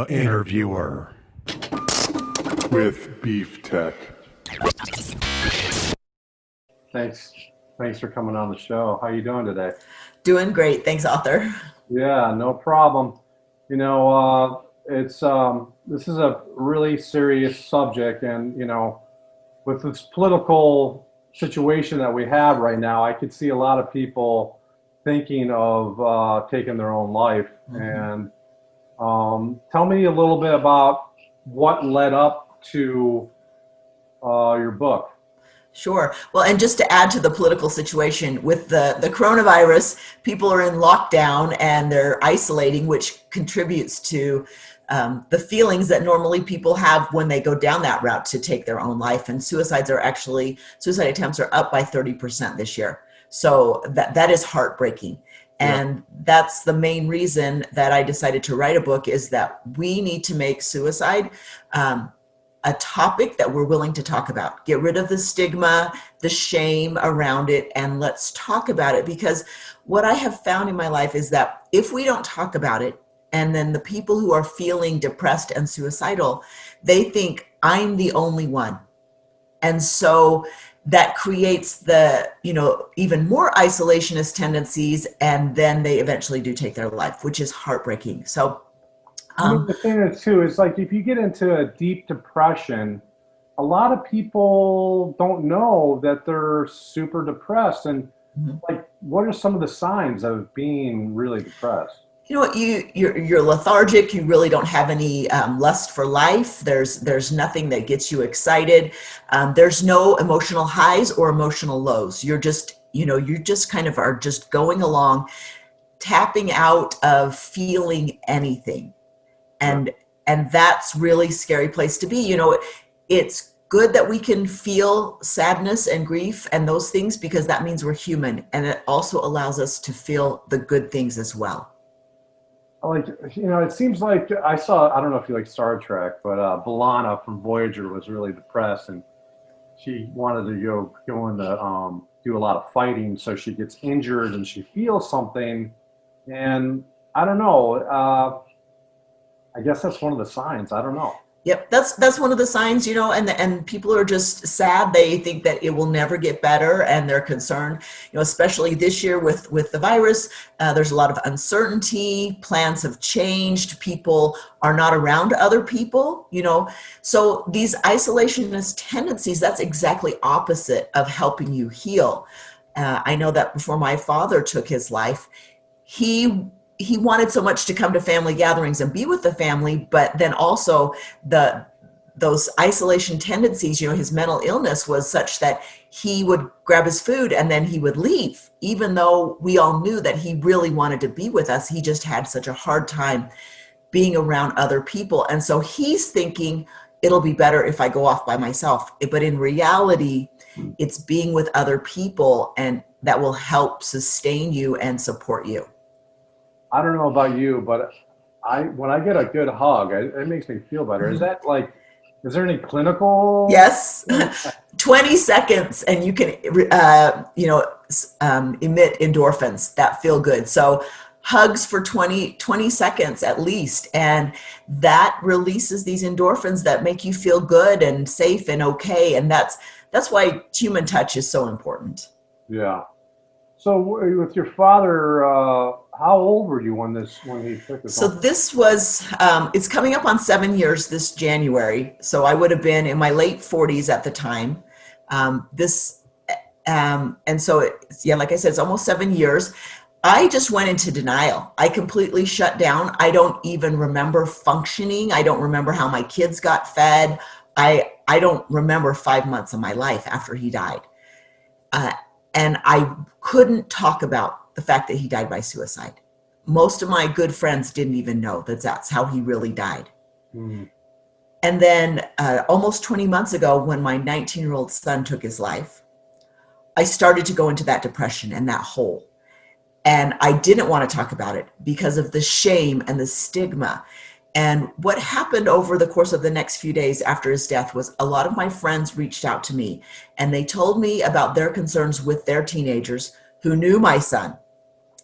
The Interviewer with Beef Tech. Thanks for coming on the show. How you doing today? Doing great. Thanks, author. Yeah, no problem. It's this is a really serious subject, and with this political situation that we have right now, I could see a lot of people thinking of taking their own life. And tell me a little bit about what led up to your book. Sure. Well, and just to add to the political situation with the coronavirus, people are in lockdown and they're isolating, which contributes to the feelings that normally people have when they go down that route to take their own life. And suicide attempts are up by 30% this year. So that is heartbreaking. And that's the main reason that I decided to write a book, is that we need to make suicide a topic that we're willing to talk about. Get rid of the stigma, the shame around it, and let's talk about it. Because what I have found in my life is that if we don't talk about it, and then the people who are feeling depressed and suicidal, they think I'm the only one. And so that creates the, even more isolationist tendencies, and then they eventually do take their life, which is heartbreaking. So the thing is too is, like, if you get into a deep depression, a lot of people don't know that they're super depressed. And like, what are some of the signs of being really depressed? You know what, you're lethargic. You really don't have any lust for life. There's nothing that gets you excited. There's no emotional highs or emotional lows. You're just kind of are just going along, tapping out of feeling anything. And that's really scary place to be. It's good that we can feel sadness and grief and those things, because that means we're human. And it also allows us to feel the good things as well. Like, it seems like I don't know if you like Star Trek, but B'Elanna from Voyager was really depressed, and she wanted to go into do a lot of fighting. So she gets injured and she feels something, and I don't know. I guess that's one of the signs. I don't know. Yep, that's one of the signs, and people are just sad. They think that it will never get better, and they're concerned, especially this year with the virus. There's a lot of uncertainty. Plans have changed. People are not around other people, So these isolationist tendencies, that's exactly opposite of helping you heal. I know that before my father took his life, he wanted so much to come to family gatherings and be with the family, but then also those isolation tendencies, his mental illness was such that he would grab his food and then he would leave, even though we all knew that he really wanted to be with us. He just had such a hard time being around other people. And so he's thinking, it'll be better if I go off by myself. But in reality, it's being with other people, and that will help sustain you and support you. I don't know about you, but when I get a good hug, it makes me feel better. Is that like, is there any clinical? Yes, 20 seconds, and you can, emit endorphins that feel good. So hugs for 20 seconds at least, and that releases these endorphins that make you feel good and safe and okay. And that's why human touch is so important. Yeah. So with your father, how old were you when he took this? So this was, it's coming up on 7 years this January. So I would have been in my late 40s at the time. And so like I said, it's almost 7 years. I just went into denial. I completely shut down. I don't even remember functioning. I don't remember how my kids got fed. I don't remember 5 months of my life after he died. And I couldn't talk about the fact that he died by suicide. Most of my good friends didn't even know that that's how he really died. And then almost 20 months ago, when my 19-year-old son took his life, I started to go into that depression and that hole. And I didn't want to talk about it because of the shame and the stigma. And what happened over the course of the next few days after his death was a lot of my friends reached out to me, and they told me about their concerns with their teenagers who knew my son.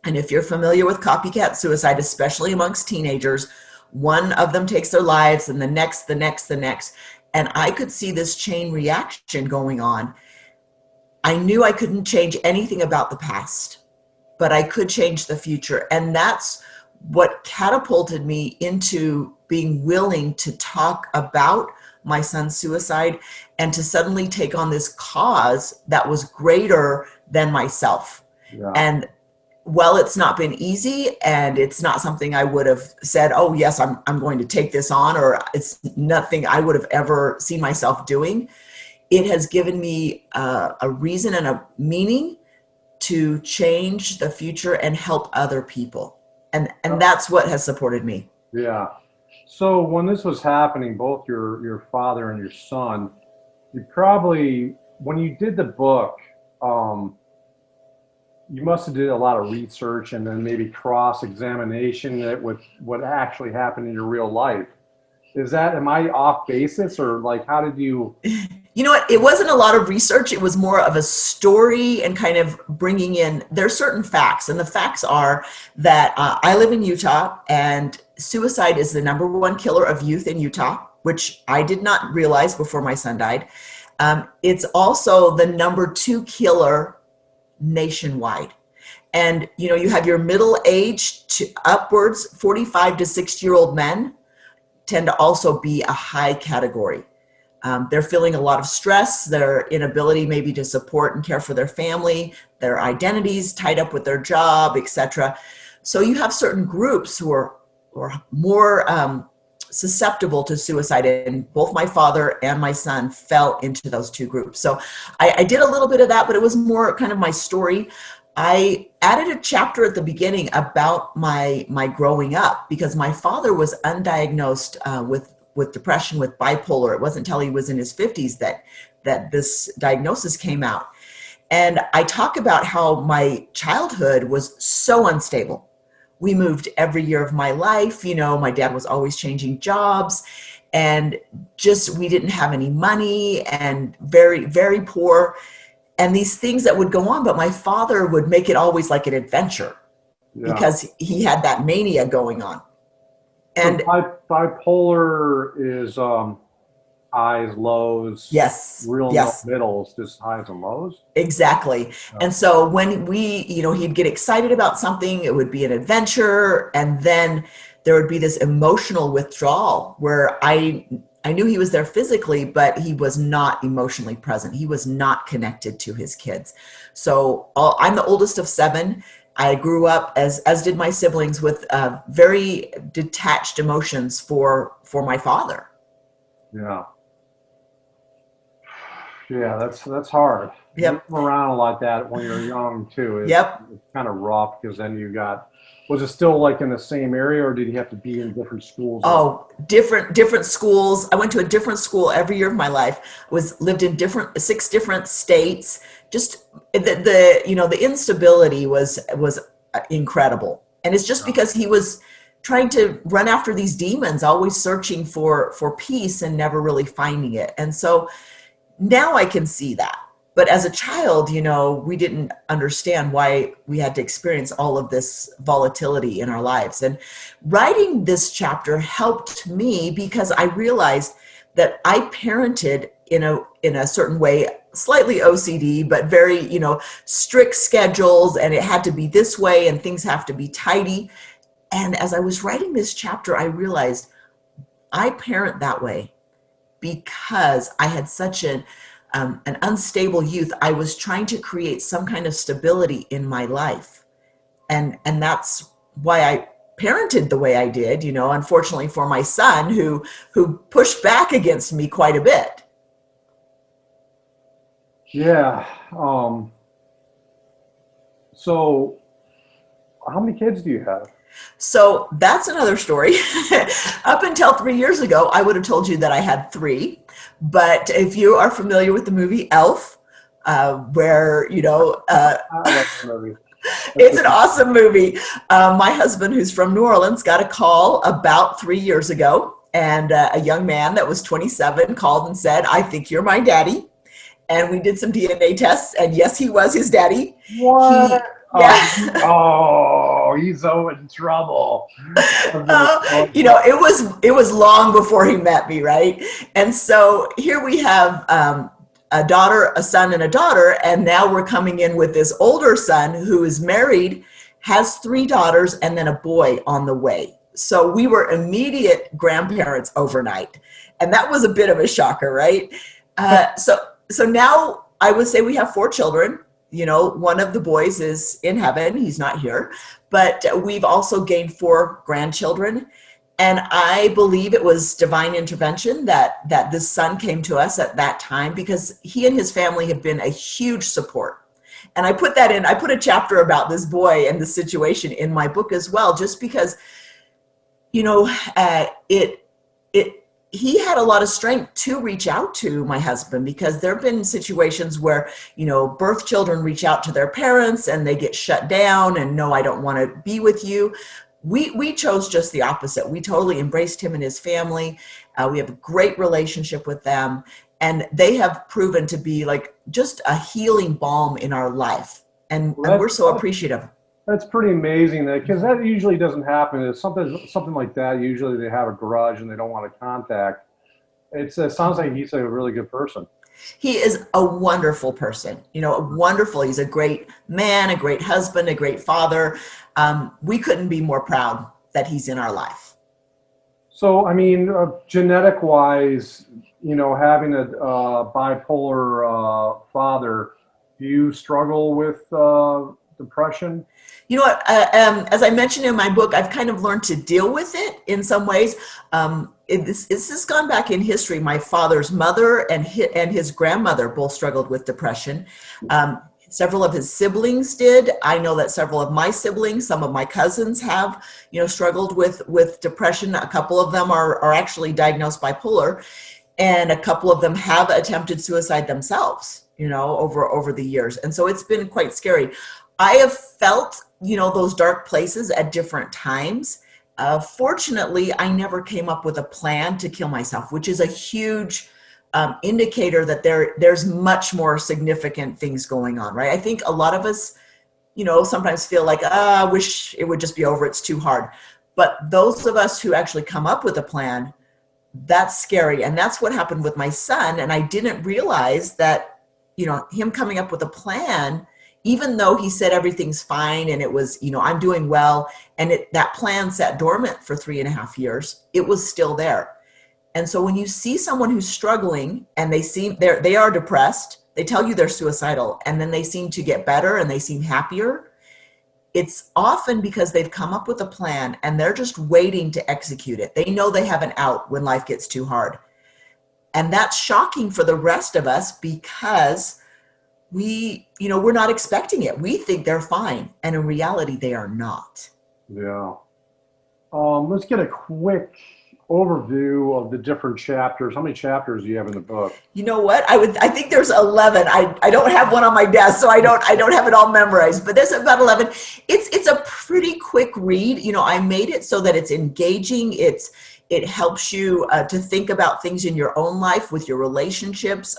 And if you're familiar with copycat suicide, especially amongst teenagers, one of them takes their lives, and the next, and I could see this chain reaction going on. I knew I couldn't change anything about the past, but I could change the future. And that's what catapulted me into being willing to talk about my son's suicide and to suddenly take on this cause that was greater than myself. Yeah. And while it's not been easy, and it's not something I would have said, oh yes, I'm going to take this on, or it's nothing I would have ever seen myself doing, it has given me a reason and a meaning to change the future and help other people. And that's what has supported me. Yeah. So when this was happening, both your father and your son, you probably, when you did the book, you must have did a lot of research and then maybe cross-examination with what actually happened in your real life. Am I off basis, or like, how did you? You know what? It wasn't a lot of research. It was more of a story and kind of bringing in, there's certain facts. And the facts are that I live in Utah, and suicide is the #1 killer of youth in Utah, which I did not realize before my son died. It's also the #2 killer nationwide. And, you know, you have your middle-aged to upwards, 45 to 60-year-old men tend to also be a high category. They're feeling a lot of stress, their inability maybe to support and care for their family, their identities tied up with their job, etc. So you have certain groups who are more susceptible to suicide, and both my father and my son fell into those two groups. So I did a little bit of that, but it was more kind of my story. I added a chapter at the beginning about my growing up, because my father was undiagnosed with depression, with bipolar. It wasn't until he was in his 50s that this diagnosis came out. And I talk about how my childhood was so unstable. We moved every year of my life. You know, my dad was always changing jobs, and just, we didn't have any money, and very, very poor. And these things that would go on, but my father would make it always like an adventure, because he had that mania going on. And so bipolar is highs, lows. Yes. Real yes. No middles, just highs and lows. Exactly. Yeah. And so when he'd get excited about something, it would be an adventure, and then there would be this emotional withdrawal where I knew he was there physically, but he was not emotionally present. He was not connected to his kids. So I'm the oldest of 7. I grew up, as did my siblings, with very detached emotions for my father. Yeah. Yeah, that's hard. Yep. Moving around like that when you're young too. It's kind of rough, because then was it still like in the same area, or did you have to be in different schools? Oh, different schools. I went to a different school every year of my life. Lived in 6 different states. Just the instability was incredible. And it's just because he was trying to run after these demons, always searching for peace and never really finding it. And so now I can see that. But as a child, we didn't understand why we had to experience all of this volatility in our lives. And writing this chapter helped me, because I realized that I parented in a certain way, slightly OCD, but very, strict schedules, and it had to be this way, and things have to be tidy. And as I was writing this chapter, I realized I parent that way because I had such an unstable youth. I was trying to create some kind of stability in my life. And that's why I parented the way I did, unfortunately for my son, who pushed back against me quite a bit. Yeah. So how many kids do you have? So that's another story. Up until 3 years ago, I would have told you that I had 3. But if you are familiar with the movie Elf, where, I love the movie. It's an awesome movie. My husband, who's from New Orleans, got a call about 3 years ago. And a young man that was 27 called and said, "I think you're my daddy." And we did some DNA tests. And yes, he was his daddy. What? Yeah. Oh, oh, he's so in trouble. It was long before he met me, right? And so here we have a daughter, a son, and a daughter, and now we're coming in with this older son who is married, has 3 daughters, and then a boy on the way. So we were immediate grandparents overnight, and that was a bit of a shocker, right? So now I would say we have 4 children. One of the boys is in heaven; he's not here, but we've also gained 4 grandchildren. And I believe it was divine intervention that this son came to us at that time, because he and his family have been a huge support. And I put a chapter about this boy and the situation in my book as well, just because, he had a lot of strength to reach out to my husband, because there have been situations where, birth children reach out to their parents and they get shut down and no, I don't want to be with you. We chose just the opposite. We totally embraced him and his family. We have a great relationship with them, and they have proven to be like just a healing balm in our life. And we're so appreciative. That's pretty amazing, because that usually doesn't happen. It's something like that. Usually they have a grudge and they don't want to contact. It sounds like he's a really good person. He is a wonderful person, wonderful. He's a great man, a great husband, a great father. We couldn't be more proud that he's in our life. So, I mean, genetic wise, having a bipolar father, do you struggle with depression? You know what, as I mentioned in my book, I've kind of learned to deal with it in some ways. This has gone back in history. My father's mother and his grandmother both struggled with depression. Several of his siblings did. I know that several of my siblings, some of my cousins have, struggled with depression. A couple of them are actually diagnosed bipolar, and a couple of them have attempted suicide themselves, over the years. And so it's been quite scary. I have felt, those dark places at different times. Fortunately, I never came up with a plan to kill myself, which is a huge indicator that there's much more significant things going on, right? I think a lot of us, sometimes feel like, I wish it would just be over. It's too hard. But those of us who actually come up with a plan, that's scary. And that's what happened with my son. And I didn't realize that, him coming up with a plan, even though he said everything's fine and it was, I'm doing well, and that plan sat dormant for 3.5 years, it was still there. And so when you see someone who's struggling and they are depressed, they tell you they're suicidal, and then they seem to get better and they seem happier, it's often because they've come up with a plan and they're just waiting to execute it. They know they have an out when life gets too hard. And that's shocking for the rest of us, because we're not expecting it. We think they're fine, and in reality, they are not. Yeah. Let's get a quick overview of the different chapters. How many chapters do you have in the book? You know what? I think there's 11. I don't have one on my desk, so I don't have it all memorized, but there's about 11. It's a pretty quick read. I made it so that it's engaging. It helps you to think about things in your own life with your relationships.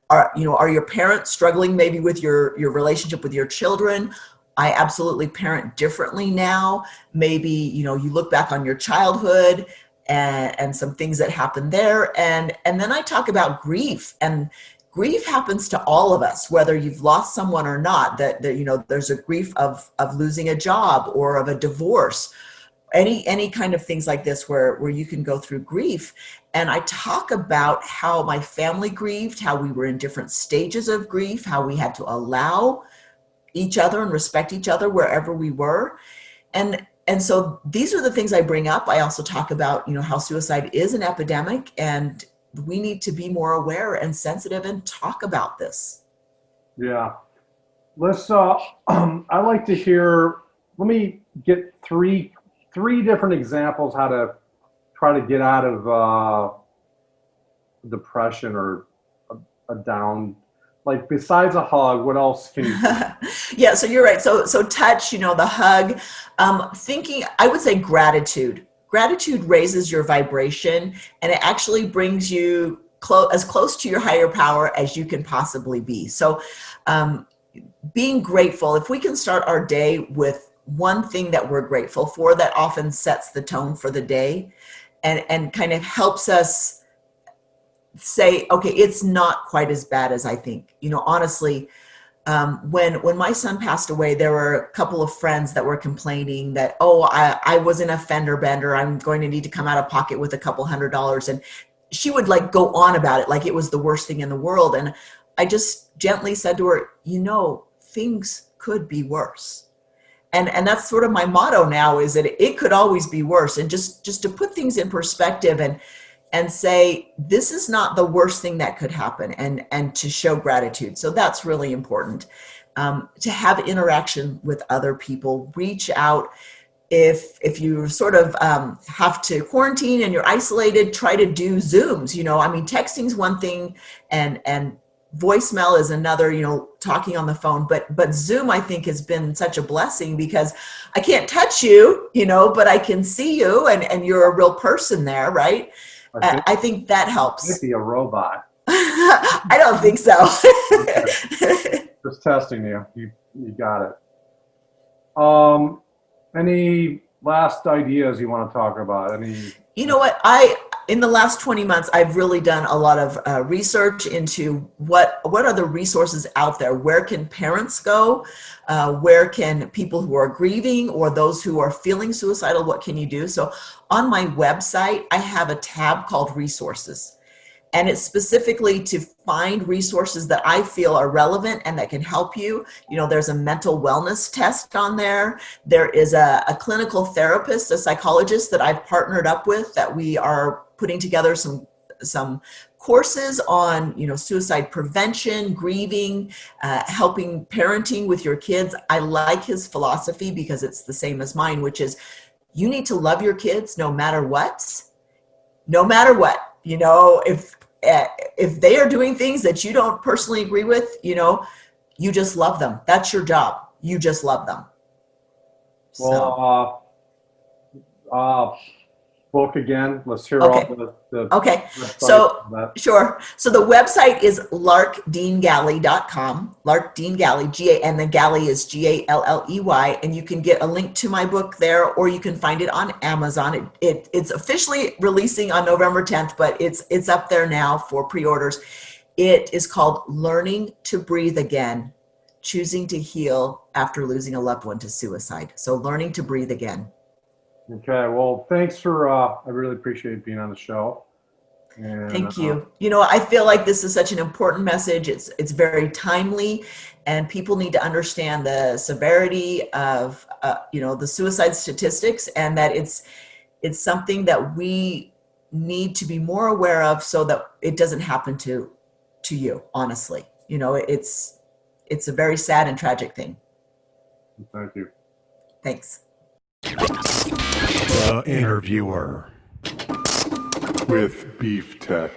Are your parents struggling maybe with your relationship with your children? I absolutely parent differently now. Maybe, you look back on your childhood and some things that happened there. And then I talk about grief, and grief happens to all of us, whether you've lost someone or not, that there's a grief of losing a job or of a divorce, any kind of things like this where you can go through grief. And I talk about how my family grieved, how we were in different stages of grief, how we had to allow each other and respect each other wherever we were. And so these are the things I bring up. I also talk about, how suicide is an epidemic, and we need to be more aware and sensitive and talk about this. Yeah. Let's, I like to hear, let me get three different examples how to try to get out of depression or a down. Like, besides a hug, what else can you do? Yeah, so you're right. So touch, the hug, thinking, I would say gratitude. Gratitude raises your vibration, and it actually brings you as close to your higher power as you can possibly be. So being grateful, if we can start our day with one thing that we're grateful for that often sets the tone for the day and kind of helps us say, okay, it's not quite as bad as I think. Honestly, when my son passed away, there were a couple of friends that were complaining that, oh, I was in a fender bender. I'm going to need to come out of pocket with a couple $100. And she would like go on about it like it was the worst thing in the world. And I just gently said to her, things could be worse. And that's sort of my motto now, is that it could always be worse. And just to put things in perspective and say, this is not the worst thing that could happen, and to show gratitude. So that's really important. To have interaction with other people, reach out. If you sort of have to quarantine and you're isolated, try to do Zooms. Texting's one thing, and voicemail is another, talking on the phone, but Zoom, I think, has been such a blessing because I can't touch you, but I can see you and you're a real person there, right? I think that helps. Maybe a robot. I don't think so. Okay. Just testing you. You got it. Any last ideas you want to talk about? You know what? In the last 20 months, I've really done a lot of research into what are the resources out there. Where can parents go? Where can people who are grieving or those who are feeling suicidal, what can you do? So on my website, I have a tab called Resources. And it's specifically to find resources that I feel are relevant and that can help you. There's a mental wellness test on there. There is a clinical therapist, a psychologist that I've partnered up with, that we are putting together some courses on, suicide prevention, grieving, helping parenting with your kids. I like his philosophy because it's the same as mine, which is you need to love your kids no matter what. No matter what. If they are doing things that you don't personally agree with, you just love them. That's your job. You just love them. Well, book again. Let's hear Okay. all the Okay. websites So, for that. sure. So the website is larkdeangalley.com. Lark Dean Galley, and the Galley is Galley, and you can get a link to my book there, or you can find it on Amazon. It's officially releasing on November 10th, but it's up there now for pre-orders. It is called Learning to Breathe Again, Choosing to Heal After Losing a Loved One to Suicide. So Learning to Breathe Again. Okay. Well, thanks for. I really appreciate being on the show. And, Thank you. I feel like this is such an important message. It's very timely, and people need to understand the severity of the suicide statistics, and that it's something that we need to be more aware of so that it doesn't happen to you. Honestly, it's a very sad and tragic thing. Thank you. Thanks. The Interviewer with Beef Tech.